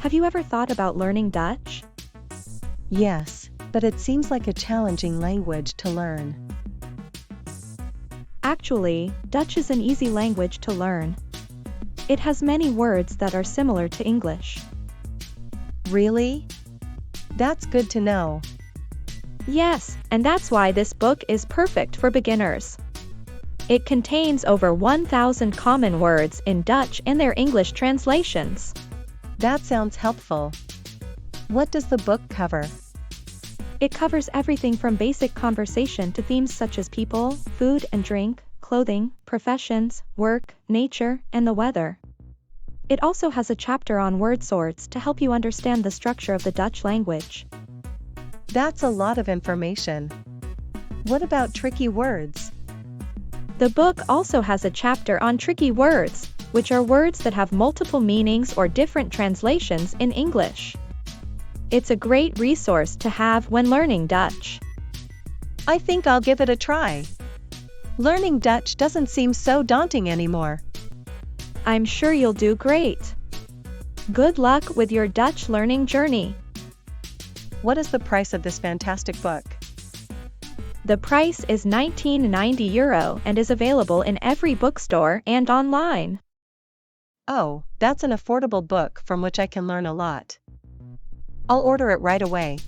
Have you ever thought about learning Dutch? Yes, but it seems like a challenging language to learn. Actually, Dutch is an easy language to learn. It has many words that are similar to English. Really? That's good to know. Yes, and that's why this book is perfect for beginners. It contains over 1,000 common words in Dutch and their English translations. That sounds helpful. What does the book cover? It covers everything from basic conversation to themes such as people, food and drink, clothing, professions, work, nature, and the weather. It also has a chapter on word sorts to help you understand the structure of the Dutch language. That's a lot of information. What about tricky words? The book also has a chapter on tricky words, which are words that have multiple meanings or different translations in English. It's a great resource to have when learning Dutch. I think I'll give it a try. Learning Dutch doesn't seem so daunting anymore. I'm sure you'll do great. Good luck with your Dutch learning journey. What is the price of this fantastic book? The price is €19.90 and is available in every bookstore and online. Oh, that's an affordable book from which I can learn a lot. I'll order it right away.